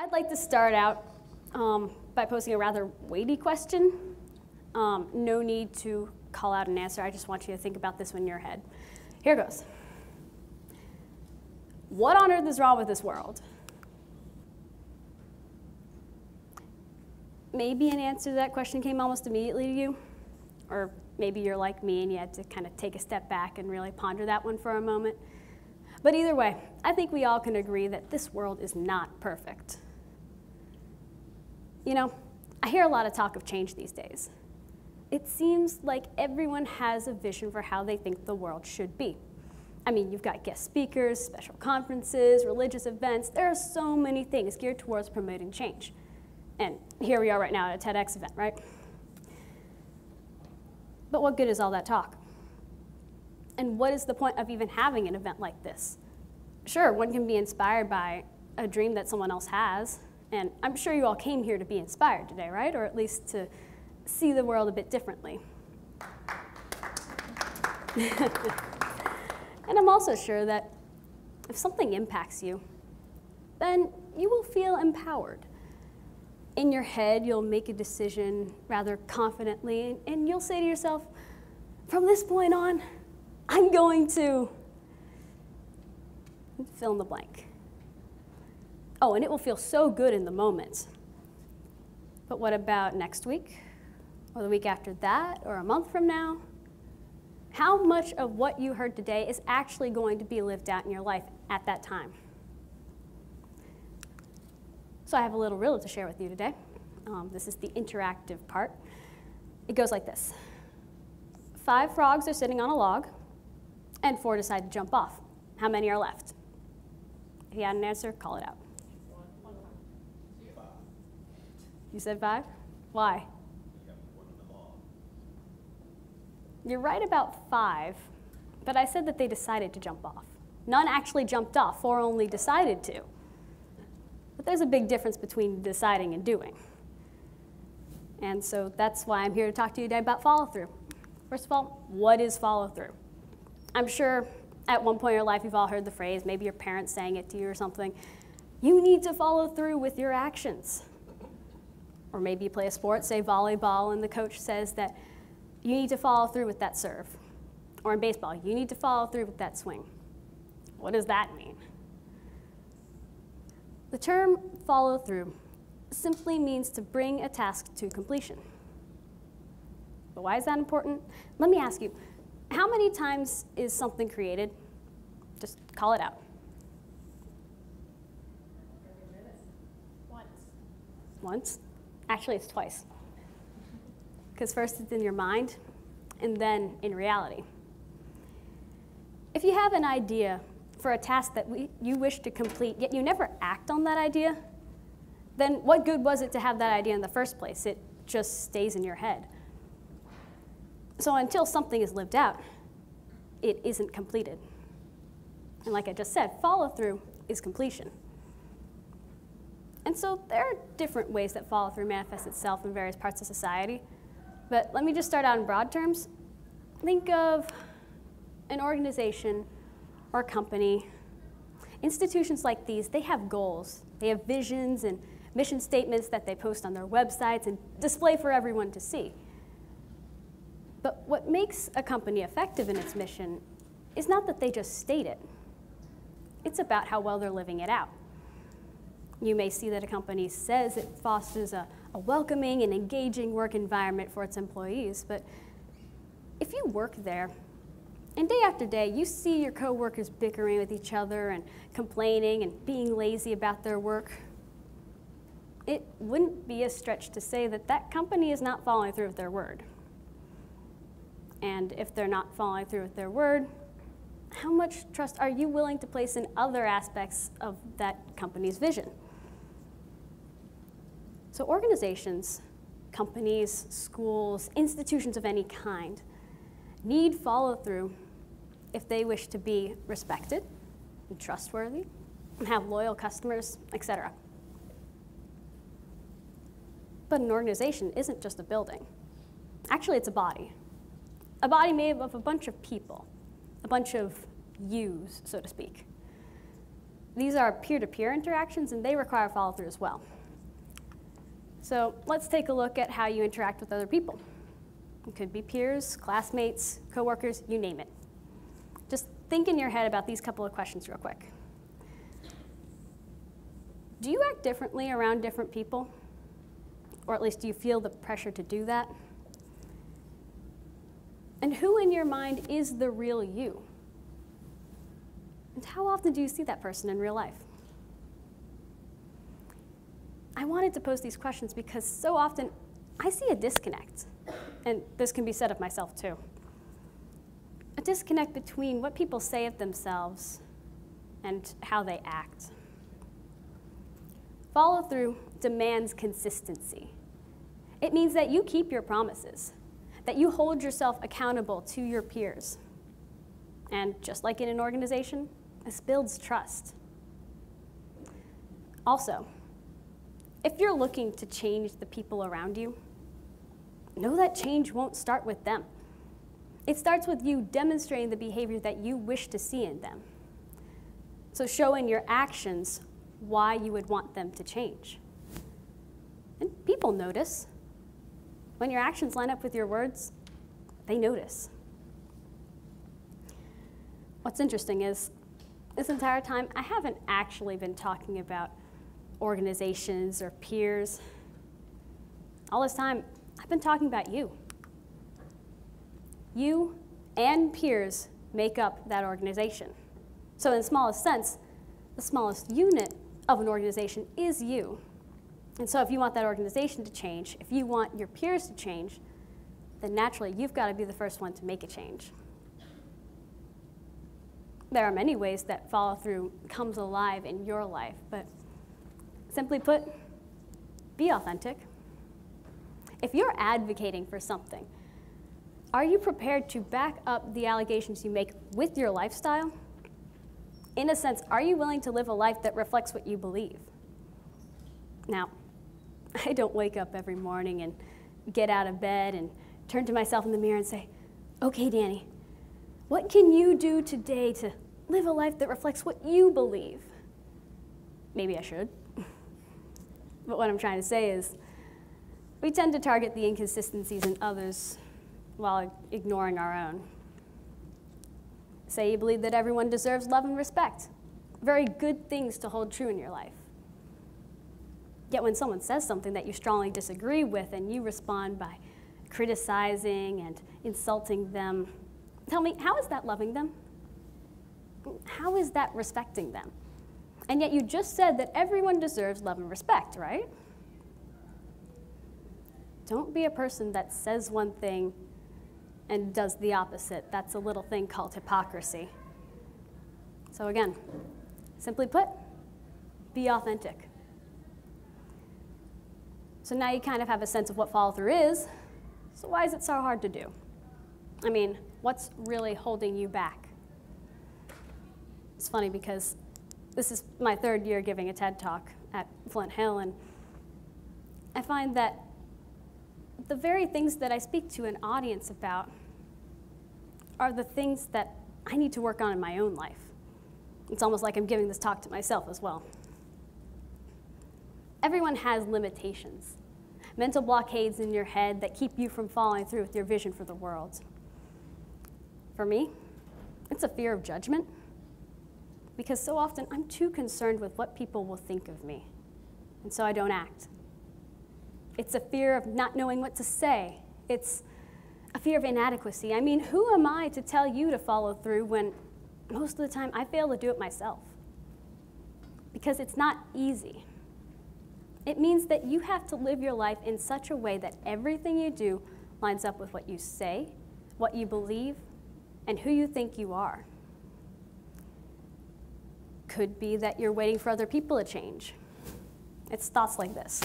I'd like to start out by posing a rather weighty question. No need to call out an answer. I just want you to think about this one in your head. Here goes. What on earth is wrong with this world? Maybe an answer to that question came almost immediately to you. Or maybe you're like me and you had to kind of take a step back and really ponder that one for a moment. But either way, I think we all can agree that this world is not perfect. You know, I hear a lot of talk of change these days. It seems like everyone has a vision for how they think the world should be. I mean, you've got guest speakers, special conferences, religious events. There are so many things geared towards promoting change. And here we are right now at a TEDx event, right? But what good is all that talk? And what is the point of even having an event like this? Sure, one can be inspired by a dream that someone else has, and I'm sure you all came here to be inspired today, right? Or at least to see the world a bit differently. And I'm also sure that if something impacts you, then you will feel empowered. In your head, you'll make a decision rather confidently, and you'll say to yourself, from this point on, I'm going to fill in the blank. Oh, and it will feel so good in the moment. But what about next week, or the week after that, or a month from now? How much of what you heard today is actually going to be lived out in your life at that time? So I have a little riddle to share with you today. This is the interactive part. It goes like this. 5 frogs are sitting on a log, and 4 decide to jump off. How many are left? If you had an answer, call it out. 5. You said 5? Why? You're right about 5, but I said that they decided to jump off. None actually jumped off, 4 only decided to. But there's a big difference between deciding and doing. And so that's why I'm here to talk to you today about follow-through. First of all, what is follow-through? I'm sure at one point in your life you've all heard the phrase, maybe your parents saying it to you or something, you need to follow through with your actions. Or maybe you play a sport, say volleyball, and the coach says that you need to follow through with that serve. Or in baseball, you need to follow through with that swing. What does that mean? The term follow through simply means to bring a task to completion. But why is that important? Let me ask you, how many times is something created? Just call it out. Once? Actually, it's twice. Because first it's in your mind, and then in reality. If you have an idea for a task that you wish to complete, yet you never act on that idea, then what good was it to have that idea in the first place? It just stays in your head. So until something is lived out, it isn't completed. And like I just said, follow-through is completion. And so there are different ways that follow-through manifests itself in various parts of society. But let me just start out in broad terms. Think of an organization or company. Institutions like these, they have goals. They have visions and mission statements that they post on their websites and display for everyone to see. But what makes a company effective in its mission is not that they just state it. It's about how well they're living it out. You may see that a company says it fosters a welcoming and engaging work environment for its employees, but if you work there, and day after day, you see your coworkers bickering with each other and complaining and being lazy about their work, it wouldn't be a stretch to say that that company is not following through with their word. And if they're not following through with their word, how much trust are you willing to place in other aspects of that company's vision? So organizations, companies, schools, institutions of any kind need follow-through if they wish to be respected and trustworthy and have loyal customers, etc. But an organization isn't just a building. Actually, it's a body. A body made up of a bunch of people, a bunch of yous, so to speak. these are peer-to-peer interactions, and they require follow-through as well. So let's take a look at how you interact with other people. It could be peers, classmates, coworkers, you name it. Just think in your head about these couple of questions real quick. Do you act differently around different people? Or at least do you feel the pressure to do that? And who in your mind is the real you? And how often do you see that person in real life? I wanted to pose these questions because so often I see a disconnect, and this can be said of myself too. A disconnect between what people say of themselves and how they act. Follow-through demands consistency. It means that you keep your promises, that you hold yourself accountable to your peers. And just like in an organization, this builds trust. Also, if you're looking to change the people around you, know that change won't start with them. It starts with you demonstrating the behavior that you wish to see in them. So show in your actions why you would want them to change. And people notice. When your actions line up with your words, they notice. What's interesting is, this entire time, I haven't actually been talking about organizations or peers. All this time, I've been talking about you. You and peers make up that organization. So in the smallest sense, the smallest unit of an organization is you. And so if you want that organization to change, if you want your peers to change, then naturally you've got to be the first one to make a change. There are many ways that follow-through comes alive in your life, but simply put, be authentic. If you're advocating for something, are you prepared to back up the allegations you make with your lifestyle? In a sense, are you willing to live a life that reflects what you believe? Now, I don't wake up every morning and get out of bed and turn to myself in the mirror and say, okay, Dani, what can you do today to live a life that reflects what you believe? Maybe I should. But what I'm trying to say is, we tend to target the inconsistencies in others while ignoring our own. Say you believe that everyone deserves love and respect. Very good things to hold true in your life. Yet when someone says something that you strongly disagree with and you respond by criticizing and insulting them, tell me, how is that loving them? How is that respecting them? And yet you just said that everyone deserves love and respect, right? Don't be a person that says one thing and does the opposite. That's a little thing called hypocrisy. So again, simply put, be authentic. So now you kind of have a sense of what follow-through is. So why is it so hard to do? I mean, what's really holding you back? It's funny because this is my third year giving a TED Talk at Flint Hill, and I find that the very things that I speak to an audience about are the things that I need to work on in my own life. It's almost like I'm giving this talk to myself as well. Everyone has limitations, mental blockades in your head that keep you from following through with your vision for the world. For me, it's a fear of judgment, because so often I'm too concerned with what people will think of me, and so I don't act. It's a fear of not knowing what to say. It's a fear of inadequacy. I mean, who am I to tell you to follow through when most of the time I fail to do it myself? Because it's not easy. It means that you have to live your life in such a way that everything you do lines up with what you say, what you believe, and who you think you are. Could be that you're waiting for other people to change. It's thoughts like this.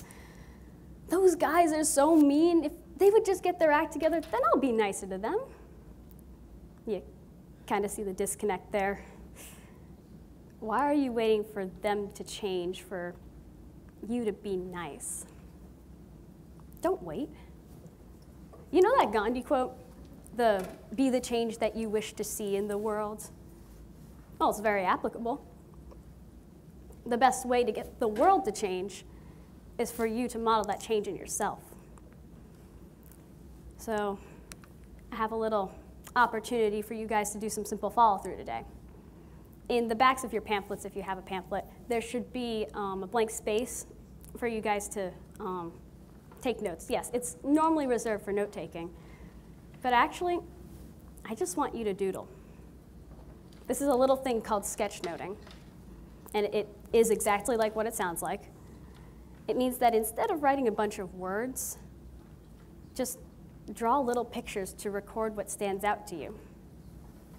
Those guys are so mean. If they would just get their act together, then I'll be nicer to them. You kind of see the disconnect there. Why are you waiting for them to change, for you to be nice? Don't wait. You know that Gandhi quote, the "be the change that you wish to see in the world"? Well, it's very applicable. the best way to get the world to change is for you to model that change in yourself. So I have a little opportunity for you guys to do some simple follow-through today. In the backs of your pamphlets, if you have a pamphlet, there should be a blank space for you guys to take notes. Yes, it's normally reserved for note-taking, but actually, I just want you to doodle. This is a little thing called sketchnoting, and it is exactly like what it sounds like. It means that instead of writing a bunch of words, just draw little pictures to record what stands out to you.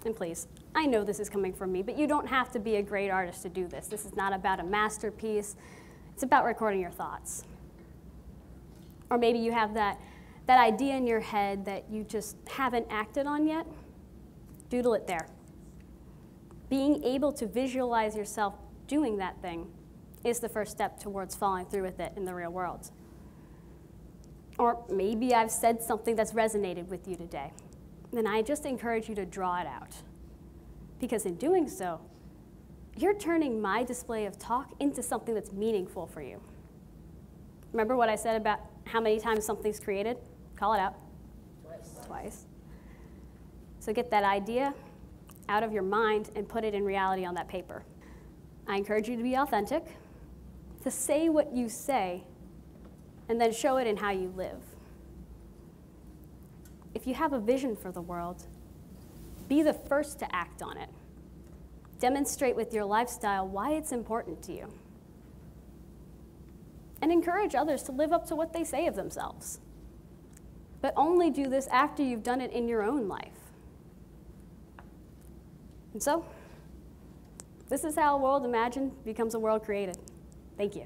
And please, I know this is coming from me, but you don't have to be a great artist to do this. This is not about a masterpiece. It's about recording your thoughts. Or maybe you have that idea in your head that you just haven't acted on yet. Doodle it there. Being able to visualize yourself doing that thing is the first step towards following through with it in the real world. Or maybe I've said something that's resonated with you today. Then I just encourage you to draw it out. Because in doing so, you're turning my display of talk into something that's meaningful for you. Remember what I said about how many times something's created? Call it out. Twice. So get that idea out of your mind and put it in reality on that paper. I encourage you to be authentic, to say what you say, and then show it in how you live. If you have a vision for the world, be the first to act on it. Demonstrate with your lifestyle why it's important to you. And encourage others to live up to what they say of themselves. But only do this after you've done it in your own life. And so, this is how a world imagined becomes a world created. Thank you.